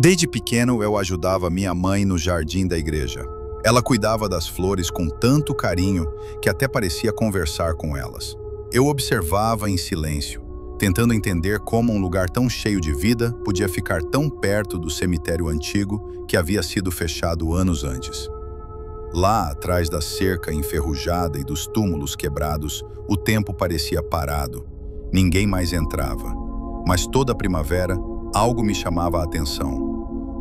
Desde pequeno, eu ajudava minha mãe no jardim da igreja. Ela cuidava das flores com tanto carinho que até parecia conversar com elas. Eu observava em silêncio, tentando entender como um lugar tão cheio de vida podia ficar tão perto do cemitério antigo que havia sido fechado anos antes. Lá, atrás da cerca enferrujada e dos túmulos quebrados, o tempo parecia parado. Ninguém mais entrava. Mas toda primavera, algo me chamava a atenção.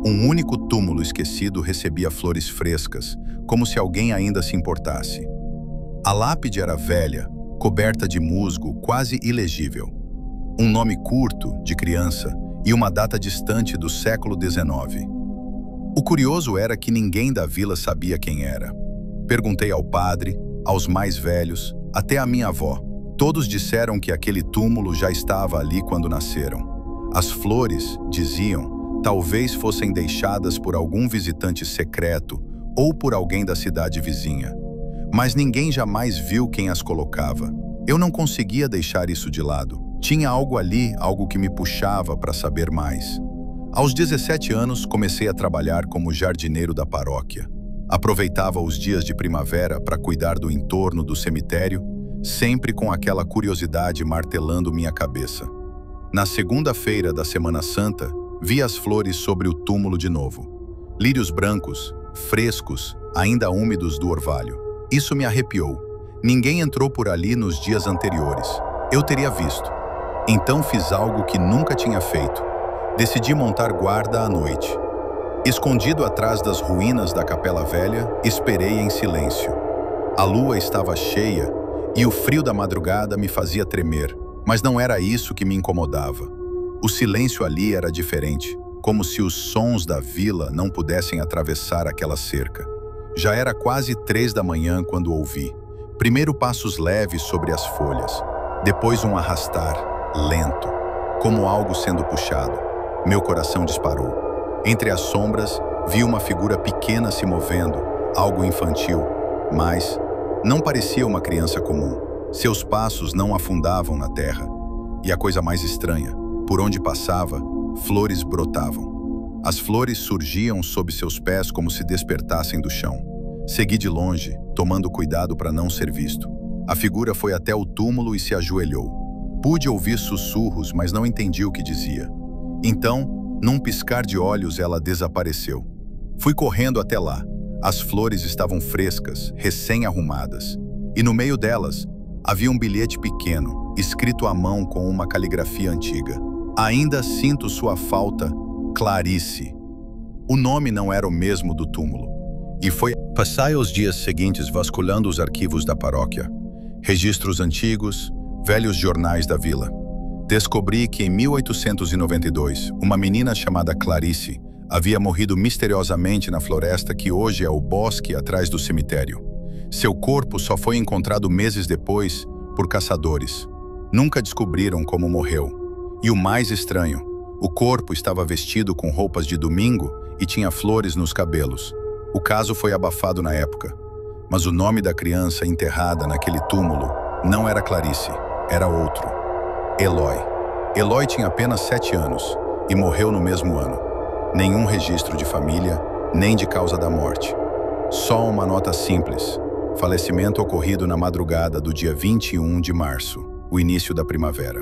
Um único túmulo esquecido recebia flores frescas, como se alguém ainda se importasse. A lápide era velha, coberta de musgo quase ilegível. Um nome curto, de criança, e uma data distante do século XIX. O curioso era que ninguém da vila sabia quem era. Perguntei ao padre, aos mais velhos, até à minha avó. Todos disseram que aquele túmulo já estava ali quando nasceram. As flores, diziam, talvez fossem deixadas por algum visitante secreto ou por alguém da cidade vizinha. Mas ninguém jamais viu quem as colocava. Eu não conseguia deixar isso de lado. Tinha algo ali, algo que me puxava para saber mais. Aos 17 anos, comecei a trabalhar como jardineiro da paróquia. Aproveitava os dias de primavera para cuidar do entorno do cemitério, sempre com aquela curiosidade martelando minha cabeça. Na segunda-feira da Semana Santa, vi as flores sobre o túmulo de novo. Lírios brancos, frescos, ainda úmidos do orvalho. Isso me arrepiou. Ninguém entrou por ali nos dias anteriores. Eu teria visto. Então fiz algo que nunca tinha feito. Decidi montar guarda à noite. Escondido atrás das ruínas da Capela Velha, esperei em silêncio. A lua estava cheia e o frio da madrugada me fazia tremer, mas não era isso que me incomodava. O silêncio ali era diferente, como se os sons da vila não pudessem atravessar aquela cerca. Já era quase 3 da manhã quando ouvi. Primeiro passos leves sobre as folhas, depois um arrastar, lento, como algo sendo puxado. Meu coração disparou. Entre as sombras, vi uma figura pequena se movendo, algo infantil, mas não parecia uma criança comum. Seus passos não afundavam na terra. E a coisa mais estranha, por onde passava, flores brotavam. As flores surgiam sob seus pés como se despertassem do chão. Segui de longe, tomando cuidado para não ser visto. A figura foi até o túmulo e se ajoelhou. Pude ouvir sussurros, mas não entendi o que dizia. Então, num piscar de olhos, ela desapareceu. Fui correndo até lá. As flores estavam frescas, recém-arrumadas. E no meio delas, havia um bilhete pequeno, escrito à mão com uma caligrafia antiga. Ainda sinto sua falta, Clarice. O nome não era o mesmo do túmulo. E foi... Passei os dias seguintes vasculhando os arquivos da paróquia. Registros antigos, velhos jornais da vila. Descobri que em 1892, uma menina chamada Clarice havia morrido misteriosamente na floresta que hoje é o bosque atrás do cemitério. Seu corpo só foi encontrado meses depois por caçadores. Nunca descobriram como morreu. E o mais estranho, o corpo estava vestido com roupas de domingo e tinha flores nos cabelos. O caso foi abafado na época, mas o nome da criança enterrada naquele túmulo não era Clarice, era outro. Eloy. Eloy tinha apenas 7 anos e morreu no mesmo ano. Nenhum registro de família, nem de causa da morte. Só uma nota simples. Falecimento ocorrido na madrugada do dia 21 de março, o início da primavera.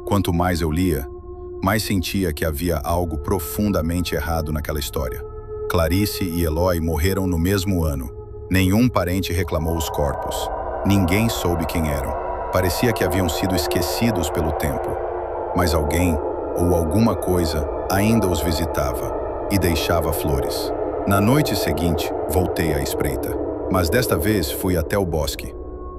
Quanto mais eu lia, mais sentia que havia algo profundamente errado naquela história. Clarice e Eloy morreram no mesmo ano. Nenhum parente reclamou os corpos. Ninguém soube quem eram. Parecia que haviam sido esquecidos pelo tempo. Mas alguém, ou alguma coisa, ainda os visitava e deixava flores. Na noite seguinte, voltei à espreita. Mas desta vez fui até o bosque.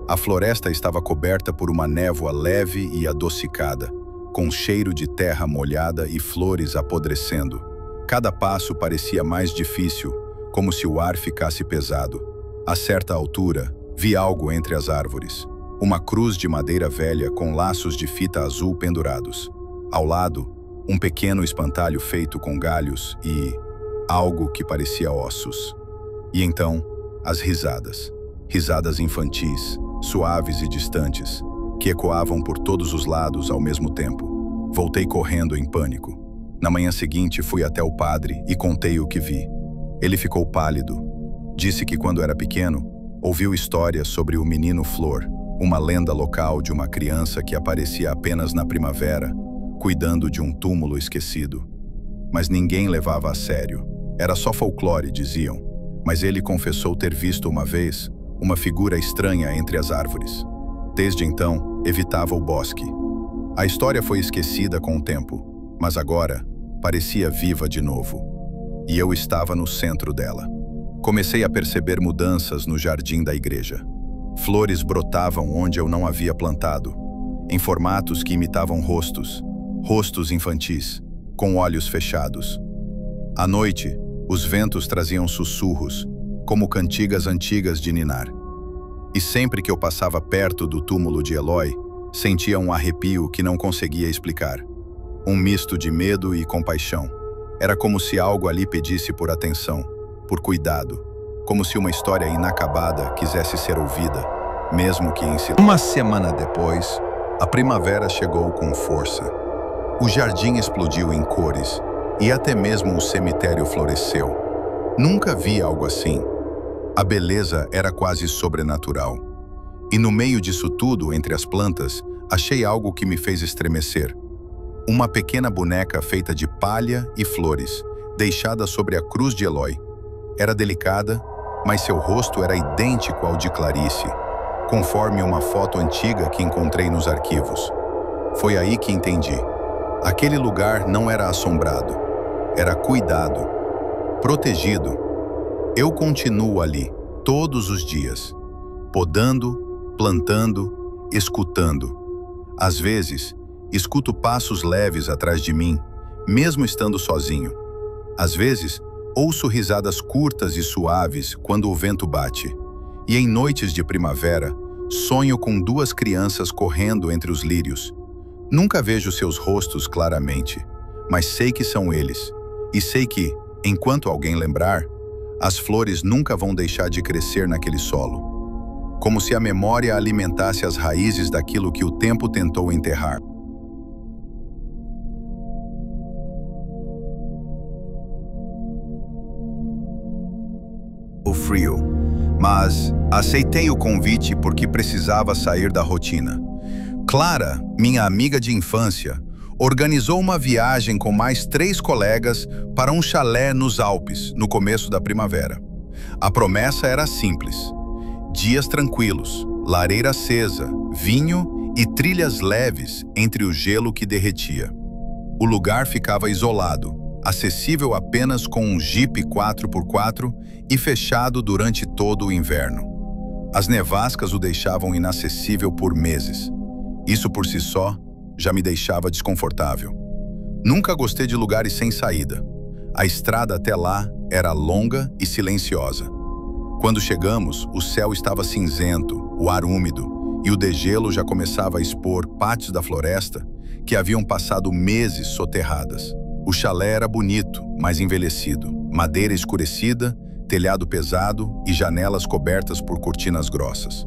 A floresta estava coberta por uma névoa leve e adocicada, com cheiro de terra molhada e flores apodrecendo. Cada passo parecia mais difícil, como se o ar ficasse pesado. A certa altura, vi algo entre as árvores. Uma cruz de madeira velha com laços de fita azul pendurados. Ao lado, um pequeno espantalho feito com galhos e algo que parecia ossos. E então, as risadas. Risadas infantis, suaves e distantes, que ecoavam por todos os lados ao mesmo tempo. Voltei correndo em pânico. Na manhã seguinte, fui até o padre e contei o que vi. Ele ficou pálido. Disse que quando era pequeno, ouviu histórias sobre o menino Flor, uma lenda local de uma criança que aparecia apenas na primavera, cuidando de um túmulo esquecido. Mas ninguém levava a sério. Era só folclore, diziam. Mas ele confessou ter visto uma vez uma figura estranha entre as árvores. Desde então, evitava o bosque. A história foi esquecida com o tempo, mas agora parecia viva de novo. E eu estava no centro dela. Comecei a perceber mudanças no jardim da igreja. Flores brotavam onde eu não havia plantado, em formatos que imitavam rostos infantis, com olhos fechados. À noite, os ventos traziam sussurros, como cantigas antigas de ninar. E sempre que eu passava perto do túmulo de Eloy, sentia um arrepio que não conseguia explicar. Um misto de medo e compaixão. Era como se algo ali pedisse por atenção, por cuidado, como se uma história inacabada quisesse ser ouvida, mesmo que em silêncio. Uma semana depois, a primavera chegou com força. O jardim explodiu em cores e até mesmo o cemitério floresceu. Nunca vi algo assim. A beleza era quase sobrenatural. E no meio disso tudo, entre as plantas, achei algo que me fez estremecer. Uma pequena boneca feita de palha e flores, deixada sobre a cruz de Eloy. Era delicada, mas seu rosto era idêntico ao de Clarice, conforme uma foto antiga que encontrei nos arquivos. Foi aí que entendi. Aquele lugar não era assombrado, era cuidado, protegido. Eu continuo ali, todos os dias, podando, plantando, escutando. Às vezes, escuto passos leves atrás de mim, mesmo estando sozinho. Às vezes, ouço risadas curtas e suaves quando o vento bate. E em noites de primavera, sonho com duas crianças correndo entre os lírios. Nunca vejo seus rostos claramente, mas sei que são eles. E sei que, enquanto alguém lembrar, as flores nunca vão deixar de crescer naquele solo. Como se a memória alimentasse as raízes daquilo que o tempo tentou enterrar. O frio. Mas aceitei o convite porque precisava sair da rotina. Clara, minha amiga de infância, organizou uma viagem com mais 3 colegas para um chalé nos Alpes, no começo da primavera. A promessa era simples: dias tranquilos, lareira acesa, vinho e trilhas leves entre o gelo que derretia. O lugar ficava isolado, acessível apenas com um Jeep 4x4 e fechado durante todo o inverno. As nevascas o deixavam inacessível por meses. Isso por si só já me deixava desconfortável. Nunca gostei de lugares sem saída. A estrada até lá era longa e silenciosa. Quando chegamos, o céu estava cinzento, o ar úmido, e o degelo já começava a expor partes da floresta que haviam passado meses soterradas. O chalé era bonito, mas envelhecido. Madeira escurecida, telhado pesado e janelas cobertas por cortinas grossas.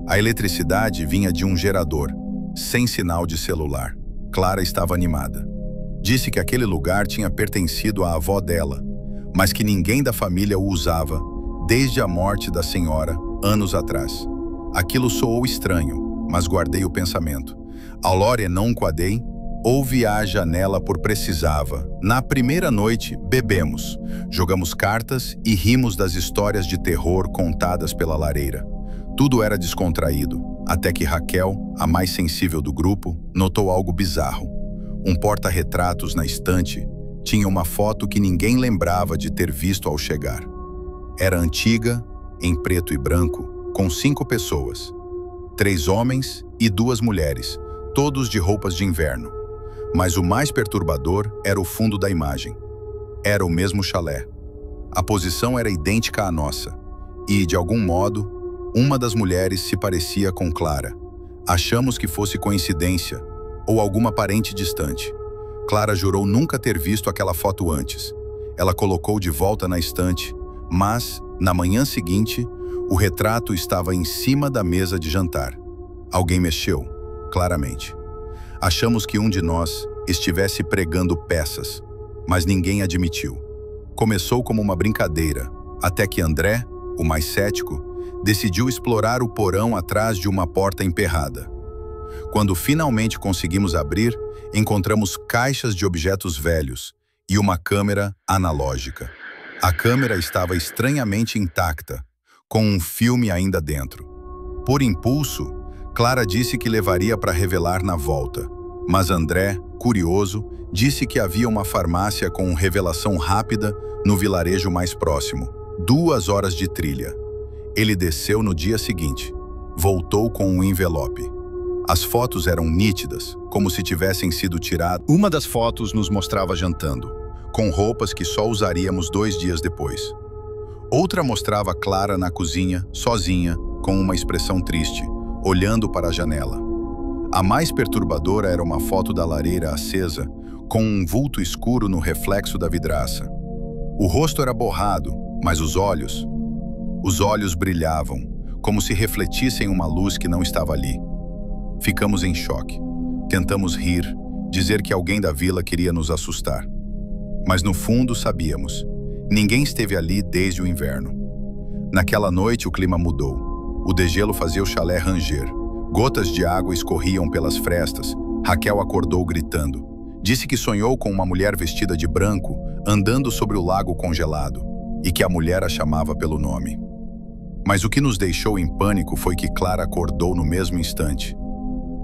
A eletricidade vinha de um gerador, sem sinal de celular. Clara estava animada. Disse que aquele lugar tinha pertencido à avó dela, mas que ninguém da família o usava desde a morte da senhora, anos atrás. Aquilo soou estranho, mas guardei o pensamento. Aulória não quadei, ouve à janela por precisava. Na primeira noite, bebemos, jogamos cartas e rimos das histórias de terror contadas pela lareira. Tudo era descontraído, até que Raquel, a mais sensível do grupo, notou algo bizarro. Um porta-retratos na estante tinha uma foto que ninguém lembrava de ter visto ao chegar. Era antiga, em preto e branco, com 5 pessoas. 3 homens e 2 mulheres, todos de roupas de inverno. Mas o mais perturbador era o fundo da imagem. Era o mesmo chalé. A posição era idêntica à nossa. E, de algum modo, uma das mulheres se parecia com Clara. Achamos que fosse coincidência, ou alguma parente distante. Clara jurou nunca ter visto aquela foto antes. Ela colocou de volta na estante, mas, na manhã seguinte, o retrato estava em cima da mesa de jantar. Alguém mexeu, claramente. Achamos que um de nós estivesse pregando peças, mas ninguém admitiu. Começou como uma brincadeira, até que André, o mais cético, decidiu explorar o porão atrás de uma porta emperrada. Quando finalmente conseguimos abrir, encontramos caixas de objetos velhos e uma câmera analógica. A câmera estava estranhamente intacta, com um filme ainda dentro. Por impulso, Clara disse que levaria para revelar na volta, mas André, curioso, disse que havia uma farmácia com revelação rápida no vilarejo mais próximo, 2 horas de trilha. Ele desceu no dia seguinte. Voltou com um envelope. As fotos eram nítidas, como se tivessem sido tiradas. Uma das fotos nos mostrava jantando, com roupas que só usaríamos 2 dias depois. Outra mostrava Clara na cozinha, sozinha, com uma expressão triste, olhando para a janela. A mais perturbadora era uma foto da lareira acesa, com um vulto escuro no reflexo da vidraça. O rosto era borrado, mas os olhos brilhavam, como se refletissem uma luz que não estava ali. Ficamos em choque. Tentamos rir, dizer que alguém da vila queria nos assustar. Mas no fundo sabíamos. Ninguém esteve ali desde o inverno. Naquela noite o clima mudou. O degelo fazia o chalé ranger. Gotas de água escorriam pelas frestas. Raquel acordou gritando. Disse que sonhou com uma mulher vestida de branco, andando sobre o lago congelado, e que a mulher a chamava pelo nome. Mas o que nos deixou em pânico foi que Clara acordou no mesmo instante.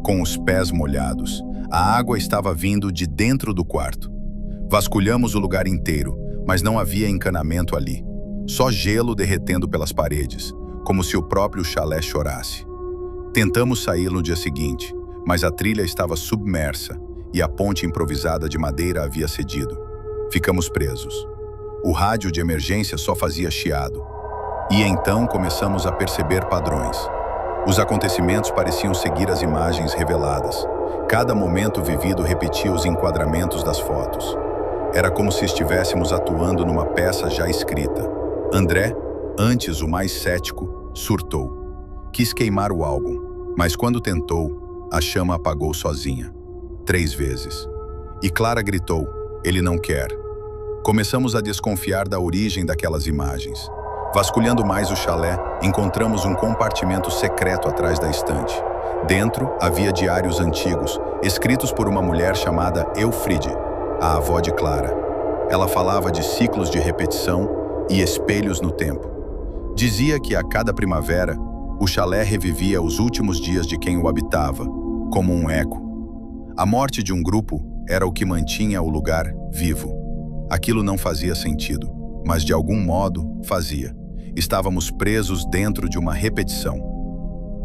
Com os pés molhados, a água estava vindo de dentro do quarto. Vasculhamos o lugar inteiro, mas não havia encanamento ali. Só gelo derretendo pelas paredes, como se o próprio chalé chorasse. Tentamos sair no dia seguinte, mas a trilha estava submersa e a ponte improvisada de madeira havia cedido. Ficamos presos. O rádio de emergência só fazia chiado. E então começamos a perceber padrões. Os acontecimentos pareciam seguir as imagens reveladas. Cada momento vivido repetia os enquadramentos das fotos. Era como se estivéssemos atuando numa peça já escrita. André, antes o mais cético, surtou. Quis queimar o álbum, mas quando tentou, a chama apagou sozinha. 3 vezes. E Clara gritou, ele não quer. Começamos a desconfiar da origem daquelas imagens. Vasculhando mais o chalé, encontramos um compartimento secreto atrás da estante. Dentro, havia diários antigos, escritos por uma mulher chamada Eufride, a avó de Clara. Ela falava de ciclos de repetição e espelhos no tempo. Dizia que a cada primavera, o chalé revivia os últimos dias de quem o habitava, como um eco. A morte de um grupo era o que mantinha o lugar vivo. Aquilo não fazia sentido, mas de algum modo fazia. Estávamos presos dentro de uma repetição.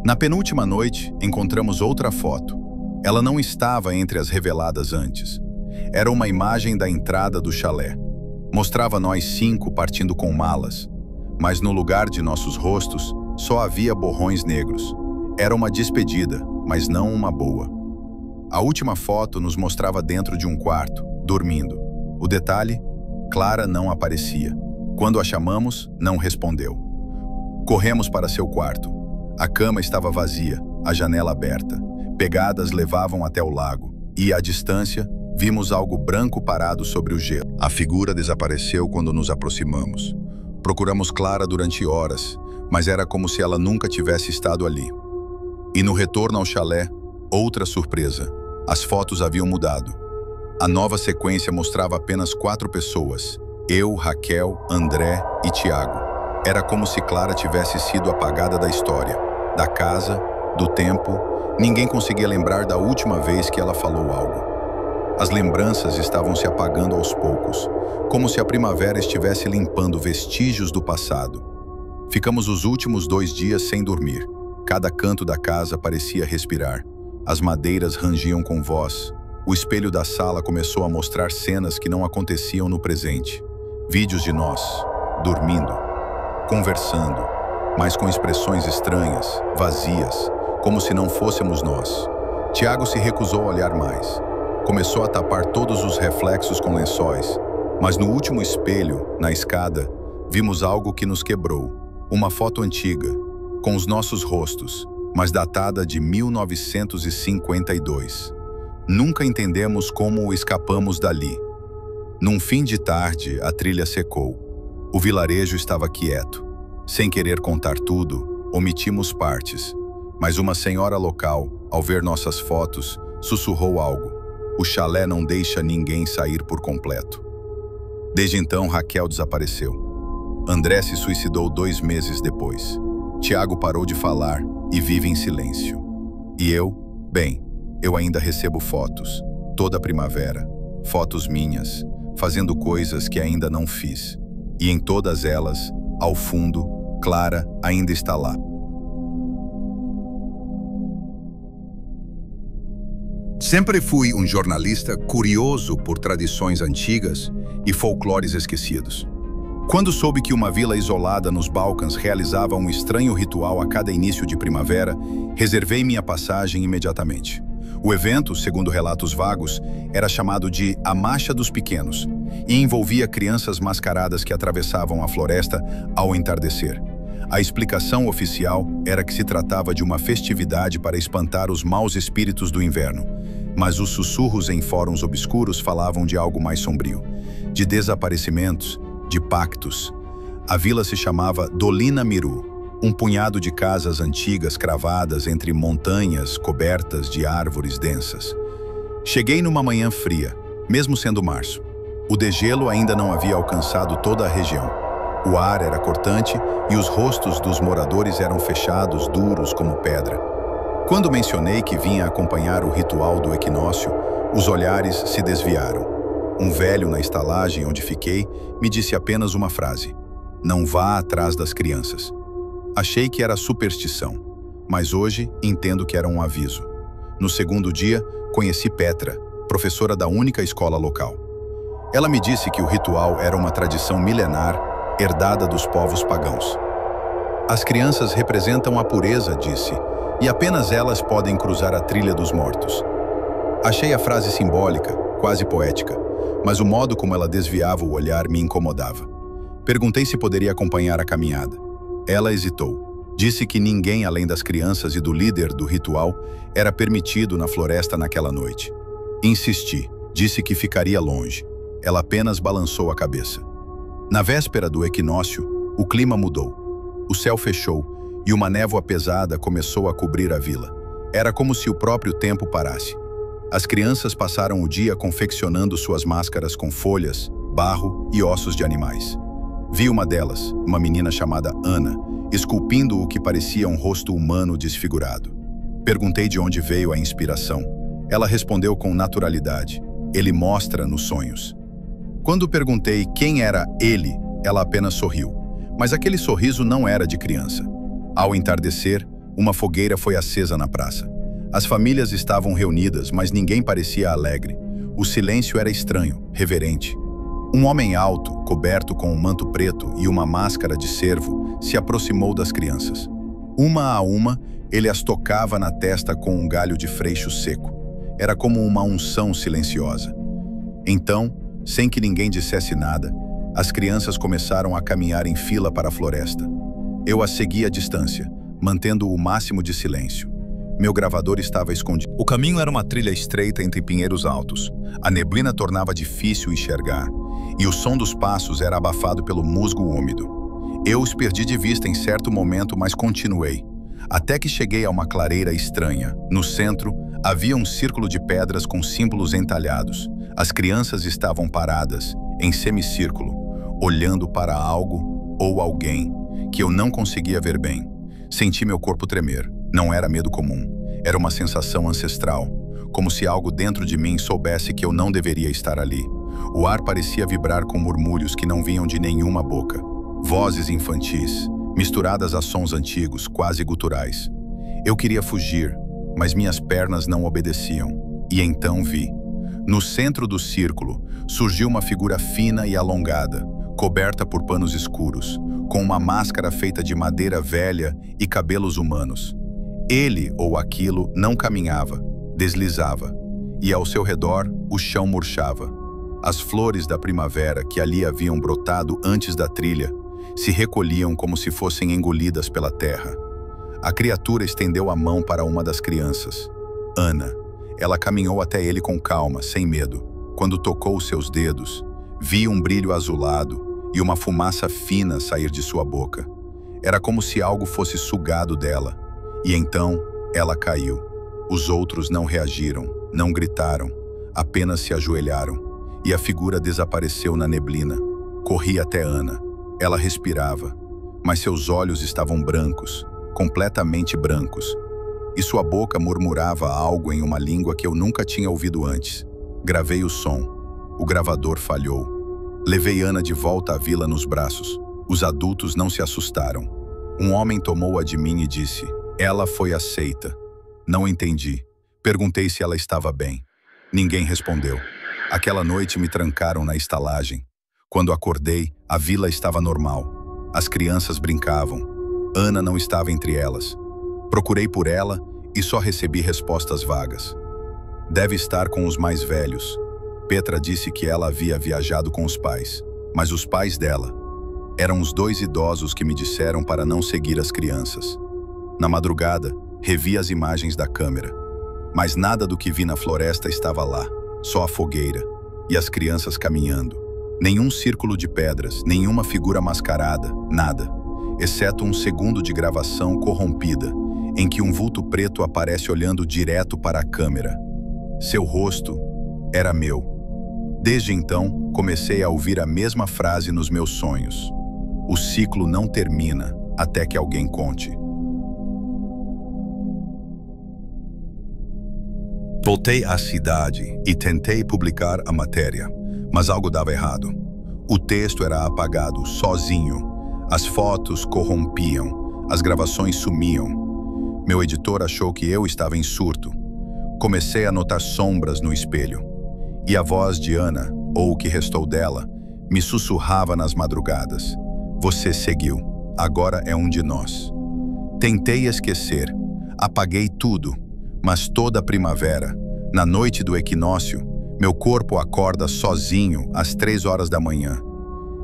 Na penúltima noite, encontramos outra foto. Ela não estava entre as reveladas antes. Era uma imagem da entrada do chalé. Mostrava nós 5 partindo com malas, mas no lugar de nossos rostos, só havia borrões negros. Era uma despedida, mas não uma boa. A última foto nos mostrava dentro de um quarto, dormindo. O detalhe? Clara não aparecia. Quando a chamamos, não respondeu. Corremos para seu quarto. A cama estava vazia, a janela aberta. Pegadas levavam até o lago. E, à distância, vimos algo branco parado sobre o gelo. A figura desapareceu quando nos aproximamos. Procuramos Clara durante horas, mas era como se ela nunca tivesse estado ali. E no retorno ao chalé, outra surpresa. As fotos haviam mudado. A nova sequência mostrava apenas 4 pessoas. Eu, Raquel, André e Tiago. Era como se Clara tivesse sido apagada da história, da casa, do tempo. Ninguém conseguia lembrar da última vez que ela falou algo. As lembranças estavam se apagando aos poucos, como se a primavera estivesse limpando vestígios do passado. Ficamos os últimos 2 dias sem dormir. Cada canto da casa parecia respirar. As madeiras rangiam com voz. O espelho da sala começou a mostrar cenas que não aconteciam no presente. Vídeos de nós, dormindo, conversando, mas com expressões estranhas, vazias, como se não fôssemos nós. Tiago se recusou a olhar mais. Começou a tapar todos os reflexos com lençóis, mas no último espelho, na escada, vimos algo que nos quebrou. Uma foto antiga, com os nossos rostos, mas datada de 1952. Nunca entendemos como escapamos dali. Num fim de tarde, a trilha secou. O vilarejo estava quieto. Sem querer contar tudo, omitimos partes. Mas uma senhora local, ao ver nossas fotos, sussurrou algo. O chalé não deixa ninguém sair por completo. Desde então, Raquel desapareceu. André se suicidou 2 meses depois. Tiago parou de falar e vive em silêncio. E eu? Bem, eu ainda recebo fotos, toda primavera, fotos minhas, fazendo coisas que ainda não fiz. E em todas elas, ao fundo, Clara ainda está lá. Sempre fui um jornalista curioso por tradições antigas e folclores esquecidos. Quando soube que uma vila isolada nos Balcãs realizava um estranho ritual a cada início de primavera, reservei minha passagem imediatamente. O evento, segundo relatos vagos, era chamado de A Marcha dos Pequenos e envolvia crianças mascaradas que atravessavam a floresta ao entardecer. A explicação oficial era que se tratava de uma festividade para espantar os maus espíritos do inverno, mas os sussurros em fóruns obscuros falavam de algo mais sombrio, de desaparecimentos, de pactos. A vila se chamava Dolina Miru, um punhado de casas antigas cravadas entre montanhas cobertas de árvores densas. Cheguei numa manhã fria, mesmo sendo março. O degelo ainda não havia alcançado toda a região. O ar era cortante e os rostos dos moradores eram fechados, duros como pedra. Quando mencionei que vinha acompanhar o ritual do equinócio, os olhares se desviaram. Um velho na estalagem onde fiquei me disse apenas uma frase: "Não vá atrás das crianças." Achei que era superstição, mas hoje entendo que era um aviso. No segundo dia, conheci Petra, professora da única escola local. Ela me disse que o ritual era uma tradição milenar, herdada dos povos pagãos. As crianças representam a pureza, disse, e apenas elas podem cruzar a trilha dos mortos. Achei a frase simbólica, quase poética, mas o modo como ela desviava o olhar me incomodava. Perguntei se poderia acompanhar a caminhada. Ela hesitou. Disse que ninguém além das crianças e do líder do ritual era permitido na floresta naquela noite. Insisti. Disse que ficaria longe. Ela apenas balançou a cabeça. Na véspera do equinócio, o clima mudou. O céu fechou e uma névoa pesada começou a cobrir a vila. Era como se o próprio tempo parasse. As crianças passaram o dia confeccionando suas máscaras com folhas, barro e ossos de animais. Vi uma delas, uma menina chamada Ana, esculpindo o que parecia um rosto humano desfigurado. Perguntei de onde veio a inspiração. Ela respondeu com naturalidade: "Ele mostra nos sonhos." Quando perguntei quem era ele, ela apenas sorriu. Mas aquele sorriso não era de criança. Ao entardecer, uma fogueira foi acesa na praça. As famílias estavam reunidas, mas ninguém parecia alegre. O silêncio era estranho, reverente. Um homem alto, coberto com um manto preto e uma máscara de cervo, se aproximou das crianças. Uma a uma, ele as tocava na testa com um galho de freixo seco. Era como uma unção silenciosa. Então, sem que ninguém dissesse nada, as crianças começaram a caminhar em fila para a floresta. Eu as segui à distância, mantendo o máximo de silêncio. Meu gravador estava escondido. O caminho era uma trilha estreita entre pinheiros altos. A neblina tornava difícil enxergar, e o som dos passos era abafado pelo musgo úmido. Eu os perdi de vista em certo momento, mas continuei. Até que cheguei a uma clareira estranha. No centro, havia um círculo de pedras com símbolos entalhados. As crianças estavam paradas, em semicírculo, olhando para algo ou alguém que eu não conseguia ver bem. Senti meu corpo tremer. Não era medo comum. Era uma sensação ancestral, como se algo dentro de mim soubesse que eu não deveria estar ali. O ar parecia vibrar com murmúrios que não vinham de nenhuma boca. Vozes infantis, misturadas a sons antigos, quase guturais. Eu queria fugir, mas minhas pernas não obedeciam. E então vi. No centro do círculo, surgiu uma figura fina e alongada, coberta por panos escuros, com uma máscara feita de madeira velha e cabelos humanos. Ele ou aquilo não caminhava, deslizava, e ao seu redor o chão murchava. As flores da primavera que ali haviam brotado antes da trilha se recolhiam como se fossem engolidas pela terra. A criatura estendeu a mão para uma das crianças, Ana. Ela caminhou até ele com calma, sem medo. Quando tocou seus dedos, Vi um brilho azulado e uma fumaça fina sair de sua boca. Era como se algo fosse sugado dela. E então, ela caiu. Os outros não reagiram, não gritaram, apenas se ajoelharam. E a figura desapareceu na neblina. Corri até Ana. Ela respirava, mas seus olhos estavam brancos, completamente brancos. E sua boca murmurava algo em uma língua que eu nunca tinha ouvido antes. Gravei o som. O gravador falhou. Levei Ana de volta à vila nos braços. Os adultos não se assustaram. Um homem tomou-a de mim e disse: "Ela foi aceita." Não entendi. Perguntei se ela estava bem. Ninguém respondeu. Aquela noite me trancaram na estalagem. Quando acordei, a vila estava normal. As crianças brincavam. Ana não estava entre elas. Procurei por ela e só recebi respostas vagas. Deve estar com os mais velhos. Petra disse que ela havia viajado com os pais, mas os pais dela eram os 2 idosos que me disseram para não seguir as crianças. Na madrugada, revi as imagens da câmera, mas nada do que vi na floresta estava lá, só a fogueira e as crianças caminhando. Nenhum círculo de pedras, nenhuma figura mascarada, nada, exceto um segundo de gravação corrompida, em que um vulto preto aparece olhando direto para a câmera. Seu rosto era meu. Desde então, comecei a ouvir a mesma frase nos meus sonhos. O ciclo não termina até que alguém conte. Voltei à cidade e tentei publicar a matéria, mas algo dava errado. O texto era apagado sozinho, as fotos corrompiam, as gravações sumiam. Meu editor achou que eu estava em surto. Comecei a notar sombras no espelho. E a voz de Ana, ou o que restou dela, me sussurrava nas madrugadas. Você seguiu, agora é um de nós. Tentei esquecer, apaguei tudo, mas toda primavera, na noite do equinócio, meu corpo acorda sozinho às 3 horas da manhã.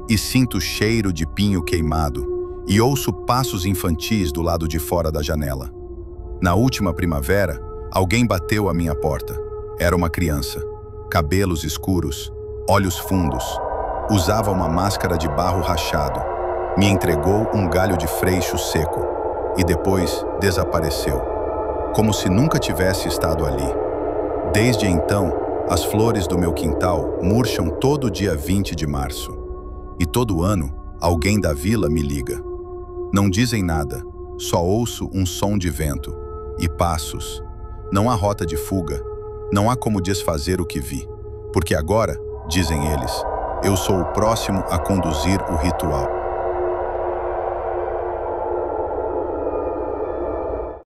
E sinto o cheiro de pinho queimado e ouço passos infantis do lado de fora da janela. Na última primavera, alguém bateu à minha porta. Era uma criança. Cabelos escuros, olhos fundos. Usava uma máscara de barro rachado. Me entregou um galho de freixo seco. E depois desapareceu. Como se nunca tivesse estado ali. Desde então, as flores do meu quintal murcham todo dia 20 de março. E todo ano, alguém da vila me liga. Não dizem nada, só ouço um som de vento e passos. Não há rota de fuga, não há como desfazer o que vi. Porque agora, dizem eles, eu sou o próximo a conduzir o ritual.